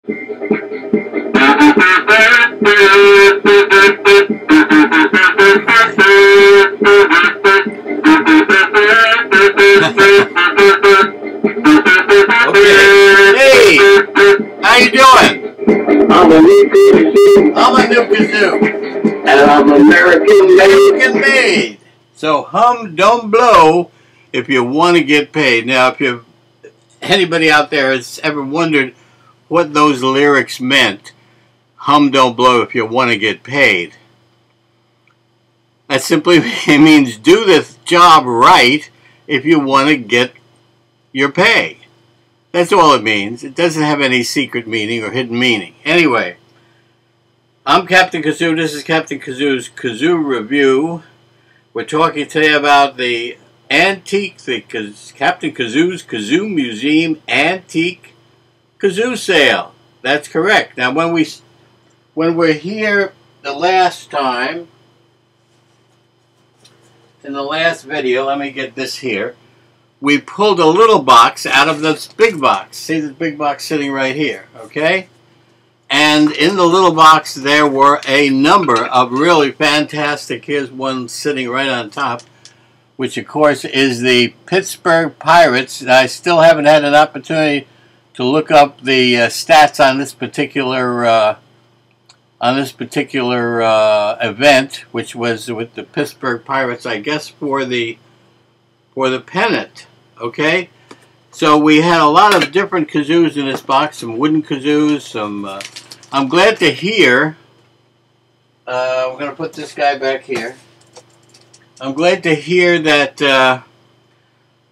Hey, how you doing? I'm a new Kazoo. I'm a new Kazoo. And I'm American made. So hum, don't blow if you want to get paid. Now, if anybody out there has ever wondered what those lyrics meant, hum, don't blow if you want to get paid, that simply means do the job right if you want to get your pay. That's all it means. It doesn't have any secret meaning or hidden meaning. Anyway, I'm Captain Kazoo. This is Captain Kazoo's Kazoo Review. We're talking today about the Captain Kazoo's Kazoo Museum Antique Kazoo Sale. That's correct. Now, when we're here the last time, in the last video, let me get this here. We pulled a little box out of this big box. See this big box sitting right here, okay? And in the little box there were a number of really fantastic, here's one sitting right on top, which of course is the Pittsburgh Pirates. I still haven't had an opportunity to look up the stats on this particular event, which was with the Pittsburgh Pirates, I guess for the pennant. Okay, so we had a lot of different kazoos in this box, some wooden kazoos, some I'm glad to hear, we're going to put this guy back here. I'm glad to hear that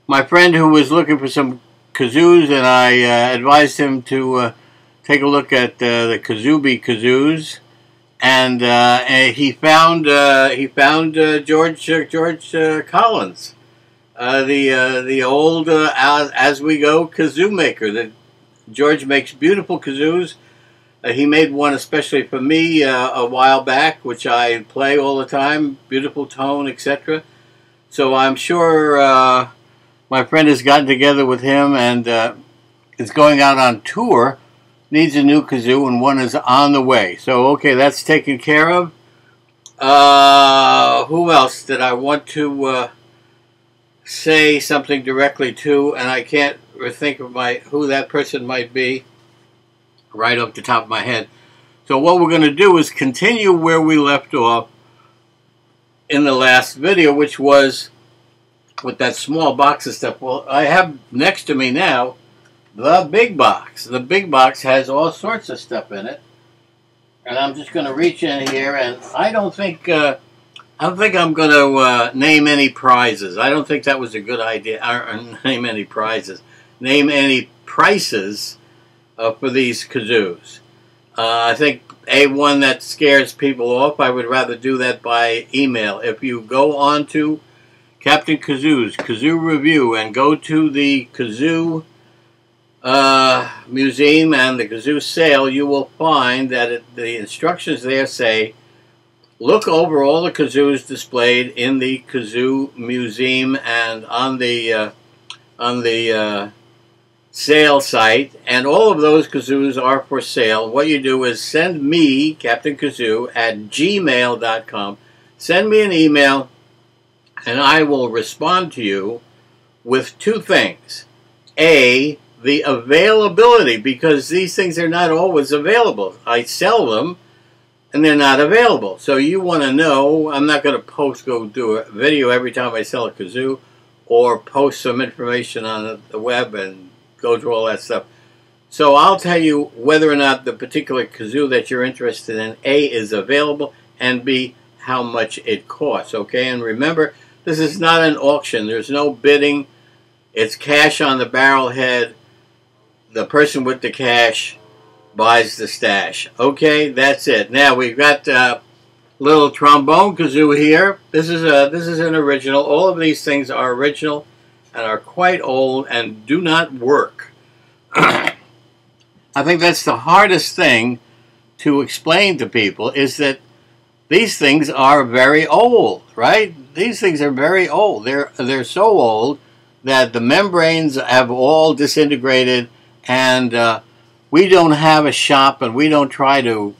my friend who was looking for some kazoos, and I advised him to take a look at the Kazooby kazoos, and he found George Collins, the old As We Go kazoo maker. That George makes beautiful kazoos. He made one especially for me a while back, which I play all the time. Beautiful tone, etc. So I'm sure my friend has gotten together with him and is going out on tour. Needs a new kazoo, and one is on the way. So okay, that's taken care of. Who else did I want to say something directly to, and I can't think of who that person might be right off the top of my head. So what we're going to do is continue where we left off in the last video, which was with that small box of stuff. Well, I have next to me now the big box. The big box has all sorts of stuff in it, and I'm just going to reach in here, and I don't think I'm going to name any prizes. I don't think that was a good idea. Name any prizes. Name any prices for these kazoos. I think one that scares people off. I would rather do that by email. If you go on to Captain Kazoo's Kazoo Review and go to the Kazoo Museum and the Kazoo Sale, you will find that the instructions there say, look over all the kazoos displayed in the Kazoo Museum and on the sale site, and all of those kazoos are for sale. What you do is send me, Captain Kazoo, at gmail.com. Send me an email, and I will respond to you with two things. A, the availability, because these things are not always available. I sell them, and they're not available. So you want to know, I'm not going to go do a video every time I sell a kazoo, or post some information on the web and go through all that stuff. So I'll tell you whether or not the particular kazoo that you're interested in, A, is available, and B, how much it costs, okay? And remember, this is not an auction. There's no bidding. It's cash on the barrel head. The person with the cash buys the stash. Okay, that's it. Now we've got a little trombone kazoo here. This is an original. All of these things are original and are quite old and do not work. I think that's the hardest thing to explain to people, is that these things are very old, right? These things are very old. They're so old that the membranes have all disintegrated, and we don't have a shop and we don't try to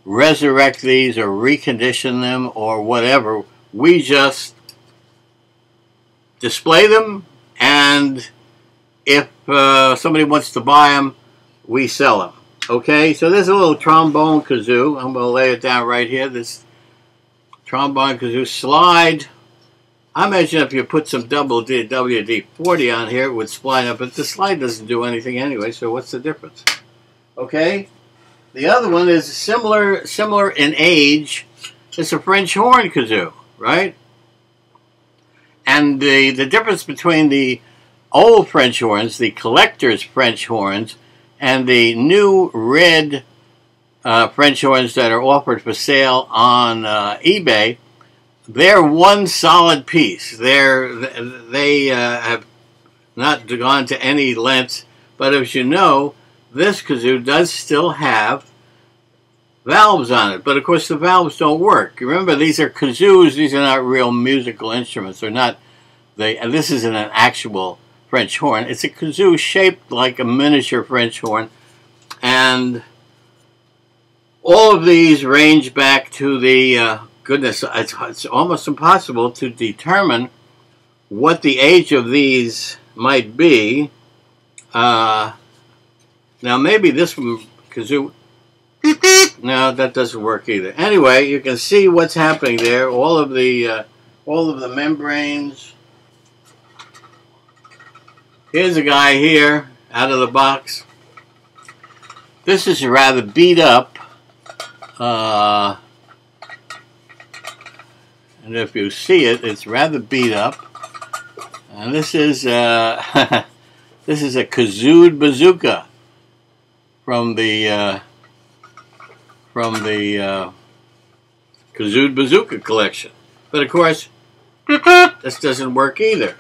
resurrect these or recondition them or whatever. We just display them, and if somebody wants to buy them, we sell them. Okay, so there's a little trombone kazoo. I'm going to lay it down right here. This trombone kazoo slide. I imagine if you put some WD-40 on here, it would slide up, but the slide doesn't do anything anyway, so what's the difference? Okay, the other one is similar in age. It's a French horn kazoo, right? And the difference between the old French horns, the collector's French horns, and the new red French horns that are offered for sale on eBay, they're one solid piece. They have not gone to any lengths, but as you know, this kazoo does still have valves on it. But of course, the valves don't work. Remember, these are kazoos. These are not real musical instruments. They're not. And this isn't an actual French horn. It's a kazoo shaped like a miniature French horn, and all of these range back to the goodness. It's almost impossible to determine what the age of these might be. Now maybe this one kazoo. No, that doesn't work either. Anyway, you can see what's happening there. All of the membranes. Here's a guy here out of the box. This is rather beat up. And if you see it, it's rather beat up. And this is this is a Kazooed bazooka from the Kazooed bazooka collection. But of course, this doesn't work either.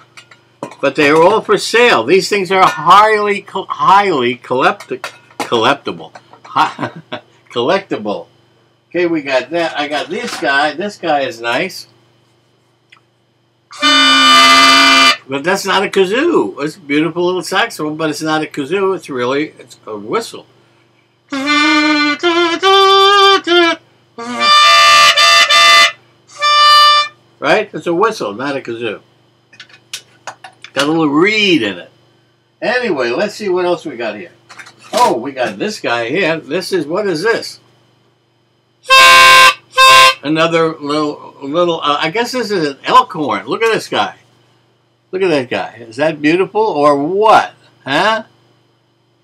But they are all for sale. These things are highly collectible. Collectible. Okay, we got that. I got this guy. This guy is nice. But that's not a kazoo. It's a beautiful little saxophone, but it's not a kazoo. It's a whistle. Right? It's a whistle, not a kazoo. Got a little reed in it. Anyway, let's see what else we got here. Oh, we got this guy here. What is this? Another little I guess this is an elk horn. Look at this guy. Look at that guy. Is that beautiful or what? Huh?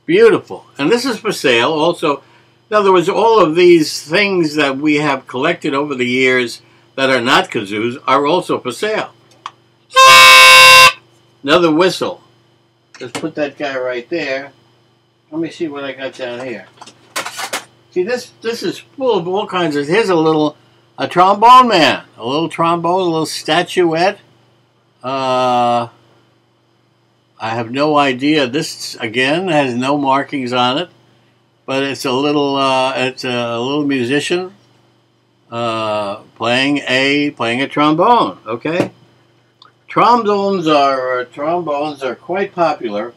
Beautiful. And this is for sale also. In other words, all of these things that we have collected over the years that are not kazoos are also for sale. Another whistle. Let's put that guy right there. Let me see what I got down here. See, this is full of all kinds of... Here's a trombone man. A little trombone, a little statuette. I have no idea. This, again, has no markings on it. But it's a little musician playing a trombone, okay? Trombones are quite popular.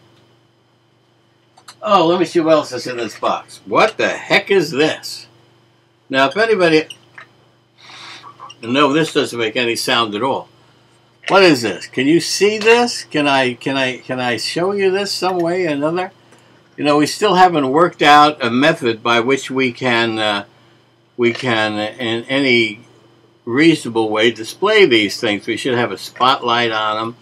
Oh, let me see what else is in this box. What the heck is this? Now, if anybody... No, this doesn't make any sound at all. What is this? Can you see this? Can I show you this some way or another? You know, we still haven't worked out a method by which we can in any reasonable way display these things. We should have a spotlight on them,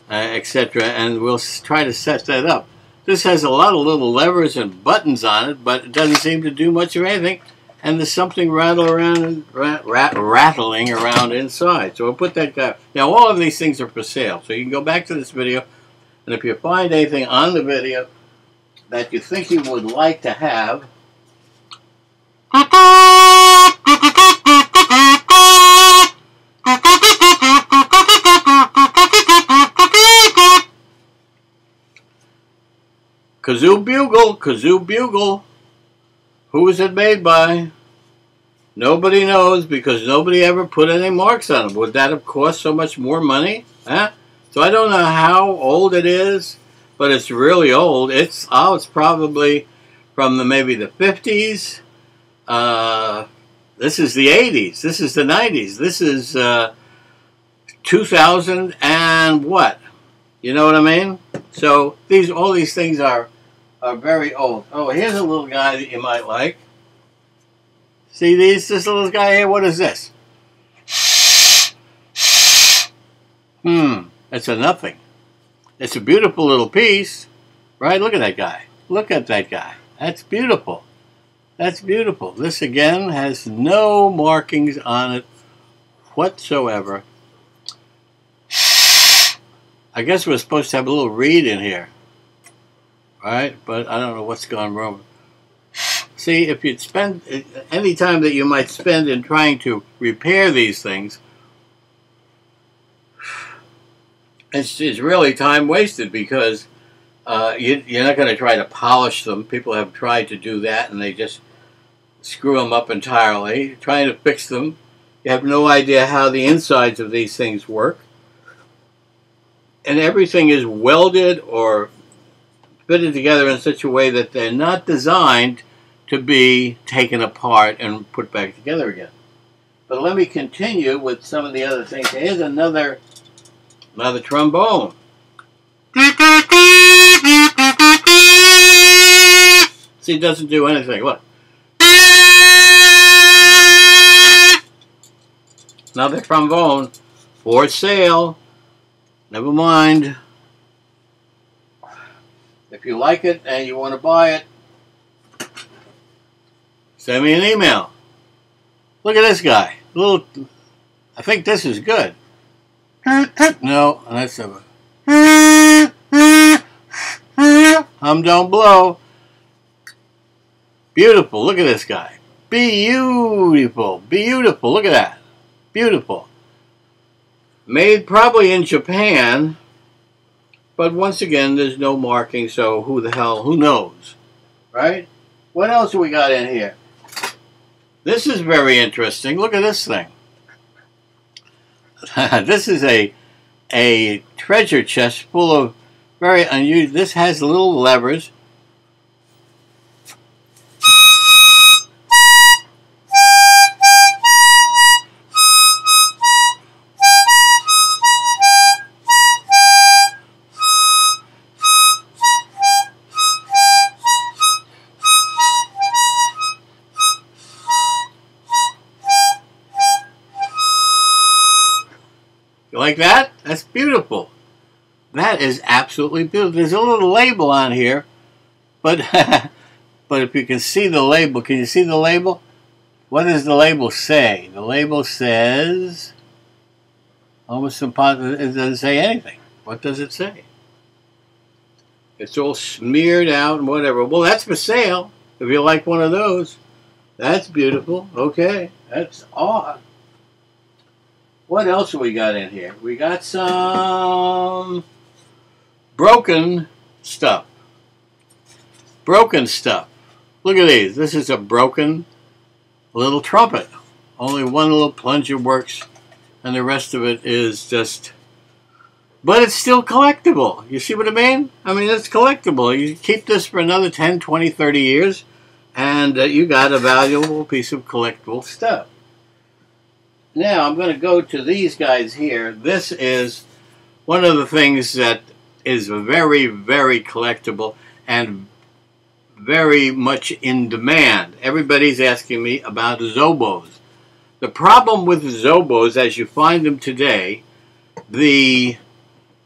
etc., and we'll try to set that up. This has a lot of little levers and buttons on it, but it doesn't seem to do much of anything, and there's something rattling around inside. So we'll put that guy. Now, all of these things are for sale, so you can go back to this video, and if you find anything on the video that you think you would like to have, Kazoo Bugle. Who is it made by? Nobody knows, because nobody ever put any marks on them. Would that have cost so much more money? Huh? So I don't know how old it is, but it's really old. It's probably from maybe the 50s. This is the 80s. This is the 90s. This is 2000 and what? You know what I mean? So all these things are very old. Oh, here's a little guy that you might like. See this little guy here? What is this? It's a nothing. It's a beautiful little piece, right? Look at that guy. Look at that guy. That's beautiful. That's beautiful. This again has no markings on it whatsoever. I guess we're supposed to have a little reed in here, right? But I don't know what's gone wrong. See, if you'd spend any time that you might spend in trying to repair these things, it's really time wasted, because you're not going to try to polish them. People have tried to do that, and they just screw them up entirely. Trying to fix them, you have no idea how the insides of these things work. And everything is welded or fitted together in such a way that they're not designed to be taken apart and put back together again. But let me continue with some of the other things. Here's another trombone. See, it doesn't do anything. Look. Another trombone for sale. Never mind. If you like it and you want to buy it, send me an email. Look at this guy. I think this is good. No, that's a hum don't blow. Beautiful. Look at this guy. Beautiful. Beautiful. Look at that. Beautiful. Made probably in Japan, but once again, there's no marking, so who knows, right? What else do we got in here? This is very interesting. Look at this thing. This is a treasure chest full of very unusual. This has little levers. Like that? That's beautiful. That is absolutely beautiful. There's a little label on here, but but if you can see the label, can you see the label? What does the label say? The label says, almost impossible, it doesn't say anything. What does it say? It's all smeared out and whatever. Well, that's for sale. If you like one of those, that's beautiful. Okay, that's odd. What else have we got in here? We got some broken stuff. Broken stuff. Look at these. This is a broken little trumpet. Only one little plunger works, and the rest of it is just... But it's still collectible. You see what I mean? I mean, it's collectible. You keep this for another 10, 20, 30 years, and you got a valuable piece of collectible stuff. Now, I'm going to go to these guys here. This is one of the things that is very, very collectible and very much in demand. Everybody's asking me about Zobos. The problem with Zobos, as you find them today, the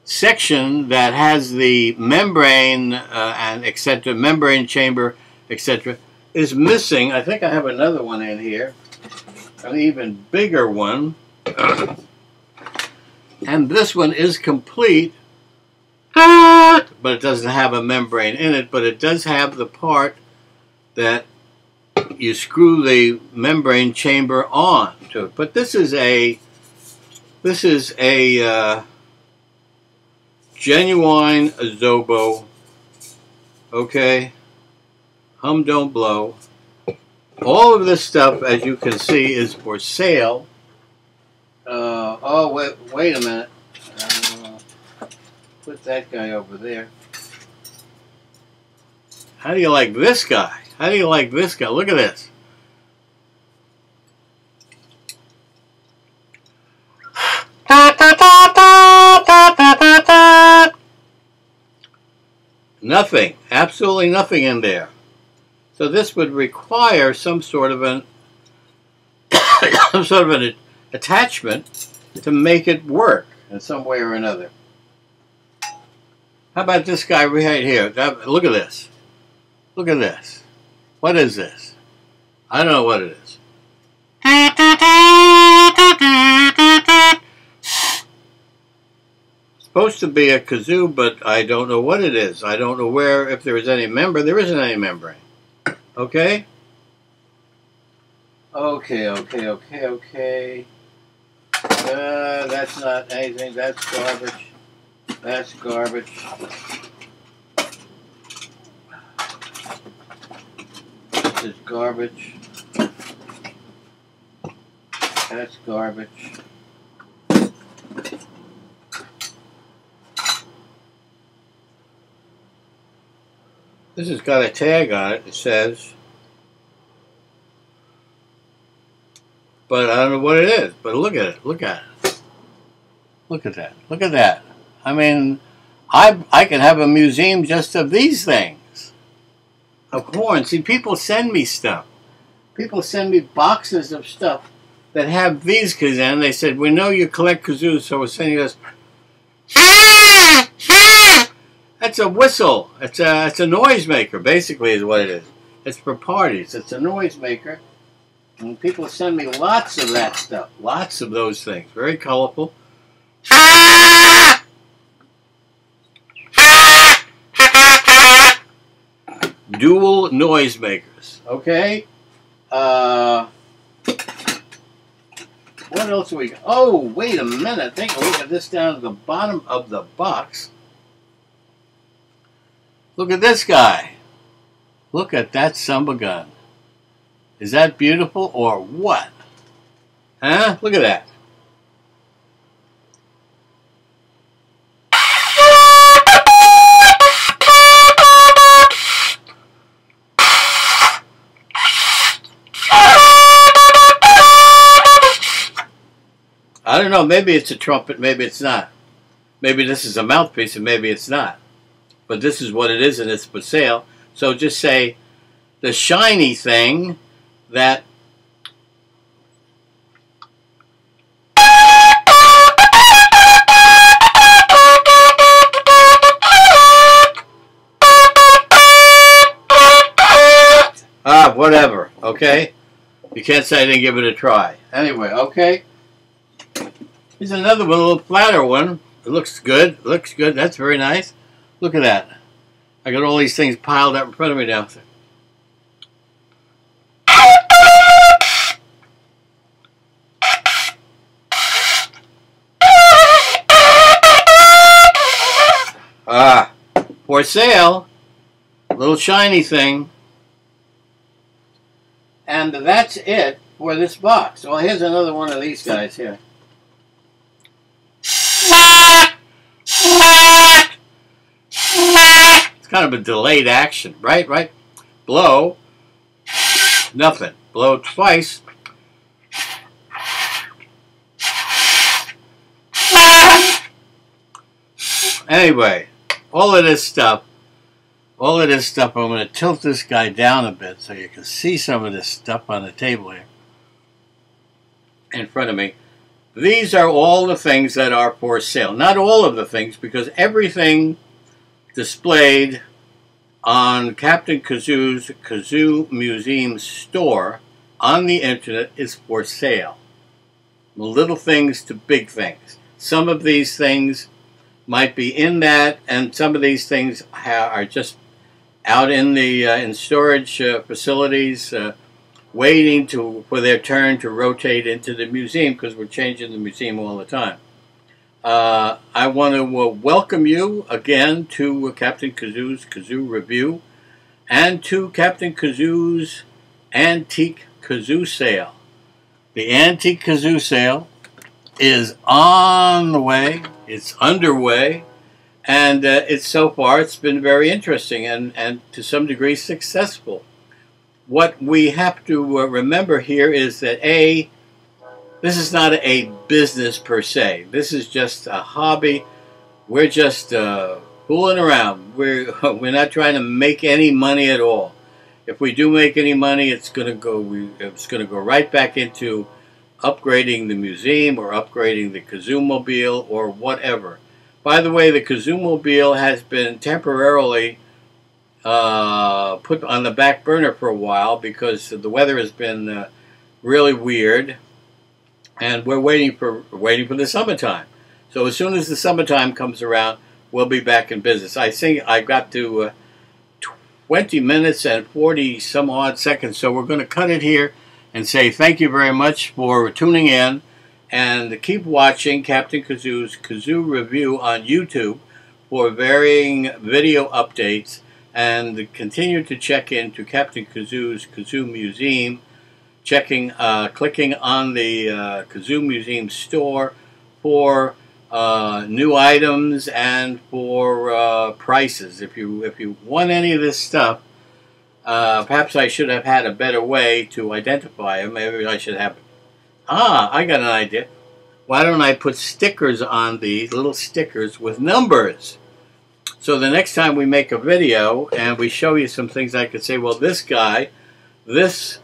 section that has the membrane and etc., membrane chamber, etc., is missing. I think I have another one in here. An even bigger one, and this one is complete, but it doesn't have a membrane in it, but it does have the part that you screw the membrane chamber on to it. But this is a genuine Zobo, okay, hum don't blow. All of this stuff, as you can see, is for sale. Oh, wait a minute. Put that guy over there. How do you like this guy? How do you like this guy? Look at this. Nothing. Absolutely nothing in there. So this would require some sort of an attachment to make it work in some way or another. How about this guy right here? Look at this. Look at this. What is this? I don't know what it is. It's supposed to be a kazoo, but I don't know what it is. I don't know where, if there is any membrane. There isn't any membrane. Okay? Okay. That's not anything. That's garbage. That's garbage. This is garbage. That's garbage. This has got a tag on it. It says, but I don't know what it is. But look at it. Look at it. Look at that. Look at that. I mean, I can have a museum just of these things. Of corn. See, people send me stuff. People send me boxes of stuff that have these kazoos in. They said, we know you collect kazoos, so we're sending us. That's a whistle. It's a noise maker, basically, is what it is. It's for parties. It's a noise maker. And people send me lots of that stuff. Lots of those things. Very colorful. Dual noise makers. Okay? What else do we got? Oh, wait a minute. Take a look at this down at the bottom of the box. Look at this guy. Look at that samba gun. Is that beautiful or what? Huh? Look at that. I don't know, maybe it's a trumpet, maybe it's not. Maybe this is a mouthpiece and maybe it's not. But this is what it is and it's for sale. So just say the shiny thing that whatever, okay? You can't say I didn't give it a try. Anyway, okay? Here's another one, a little flatter one. It looks good. It looks good. That's very nice. Look at that. I got all these things piled up in front of me now. For sale. Little shiny thing. And that's it for this box. Well, here's another one of these guys here. It's kind of a delayed action, right? Right? Blow. Nothing. Blow twice. Anyway, all of this stuff, I'm going to tilt this guy down a bit so you can see some of this stuff on the table here in front of me. These are all the things that are for sale. Not all of the things, because everything displayed on Captain Kazoo's Kazoo Museum store on the internet is for sale. Little things to big things. Some of these things might be in that, and some of these things are just out in the in storage facilities, waiting for their turn to rotate into the museum, because we're changing the museum all the time. I want to welcome you again to Captain Kazoo's Kazoo Review and to Captain Kazoo's Antique Kazoo Sale. The Antique Kazoo Sale is on the way. It's underway. And it's so far it's been very interesting and to some degree successful. What we have to remember here is that this is not a business per se. This is just a hobby. We're just fooling around. We're not trying to make any money at all. If we do make any money, it's going to go right back into upgrading the museum or upgrading the Kazoo mobile or whatever. By the way, the Kazoo mobile has been temporarily put on the back burner for a while because the weather has been really weird, and we're waiting for the summertime. So as soon as the summertime comes around, we'll be back in business. I think I got to 20 minutes and 40 some odd seconds, so we're going to cut it here and say thank you very much for tuning in, and keep watching Captain Kazoo's Kazoo Review on YouTube for varying video updates, and continue to check into Captain Kazoo's Kazoo Museum, clicking on the Kazoo Museum store for new items and for prices. If you want any of this stuff, perhaps I should have had a better way to identify it. Maybe I should have. I got an idea. Why don't I put stickers on these, little stickers with numbers? So the next time we make a video and we show you some things, I could say, well, this guy, this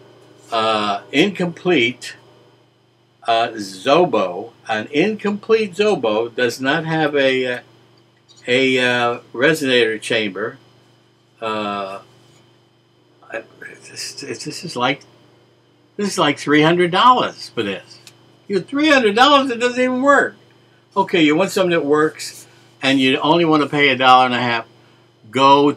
incomplete Zobo, an incomplete Zobo does not have a resonator chamber. This is like $300 for this. You $300, it doesn't even work. Okay, you want something that works, and you only want to pay $1.50. Go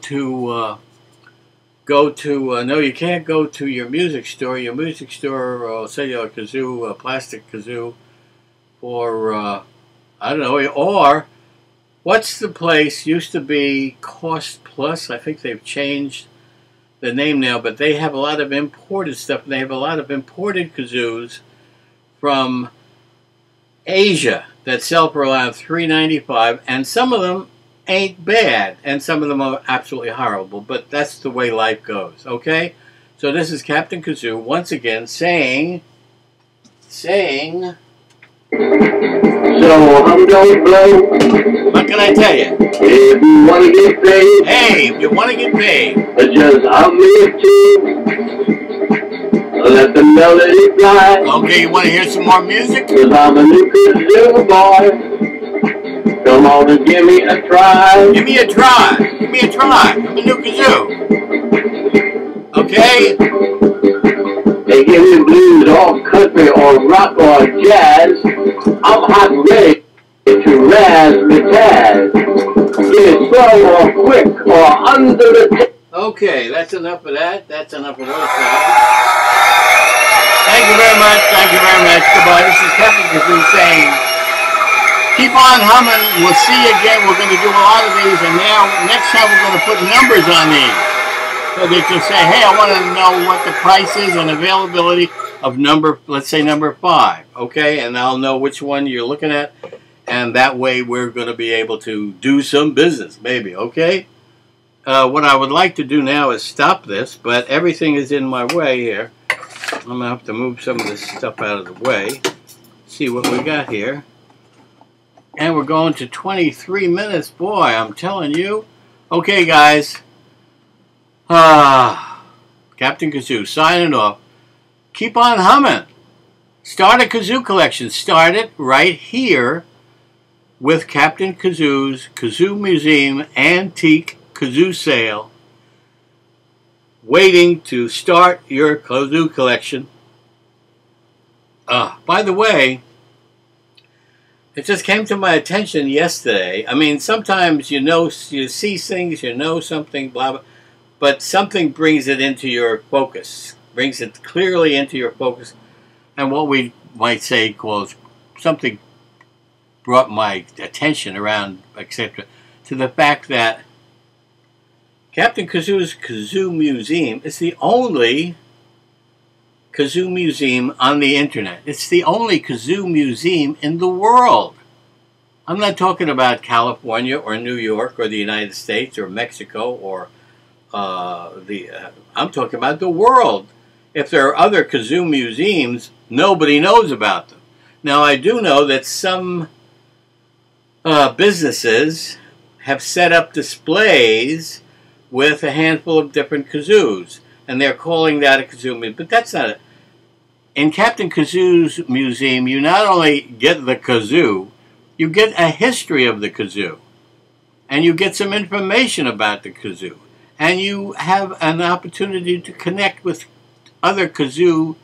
to no, you can't go to your music store. Your music store will sell you a kazoo, a plastic kazoo, or I don't know. Or what's the place? Used to be Cost Plus. I think they've changed the name now, but they have a lot of imported stuff, and they have a lot of imported kazoos from Asia that sell for around $3.95, and some of them ain't bad, and some of them are absolutely horrible, but that's the way life goes, okay? So this is Captain Kazoo once again saying, so I'm going blow. what can I tell you? If you want to get paid, Hey, if you want to get paid, just out me a tune. Let the melody fly. okay, you want to hear some more music? Cause I'm a new kazoo boy. Come on and give me a try. Give me a try. Give me a try. I'm a new kazoo. Okay? They give me blues or country or rock or jazz. I'm hot ready to razzmatazz. Get it slow or quick or under the Okay, that's enough of that. That's enough of those guys. Thank you very much. Thank you very much. Goodbye. This is Captain Kazoo saying, keep on humming. We'll see you again. We're going to do a lot of these, and now next time we're going to put numbers on these. So that you'll say, hey, I want to know what the price is and availability of number, let's say number 5. Okay, and I'll know which one you're looking at, and that way we're going to be able to do some business, maybe, okay? What I would like to do now is stop this, but everything is in my way here. I'm going to have to move some of this stuff out of the way. See what we got here. And we're going to 23 minutes. Boy, I'm telling you. Okay, guys. Captain Kazoo signing off. Keep on humming. Start a kazoo collection. Start it right here with Captain Kazoo's Kazoo Museum Antique Kazoo Sale. Waiting to start your kazoo collection. By the way, it just came to my attention yesterday. I mean, sometimes you see things, you know something, blah, blah, but something brings it into your focus, brings it clearly into your focus, and what we might say calls something brought my attention around, etc., to the fact that Captain Kazoo's Kazoo Museum is the only kazoo museum on the internet. It's the only kazoo museum in the world. I'm not talking about California or New York or the United States or Mexico or I'm talking about the world. If there are other kazoo museums, nobody knows about them. Now, I do know that some businesses have set up displays with a handful of different kazoos, and they're calling that a kazoo museum, but that's not it. In Captain Kazoo's museum, you not only get the kazoo, you get a history of the kazoo, and you get some information about the kazoo, and you have an opportunity to connect with other kazoo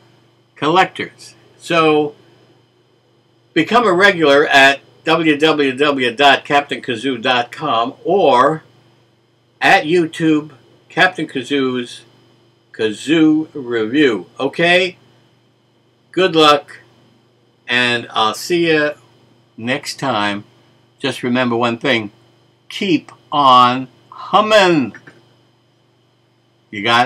collectors. So become a regular at www.captainkazoo.com or at YouTube, Captain Kazoo's Kazoo Review. Okay? Good luck, and I'll see you next time. Just remember one thing. Keep on humming. You got it?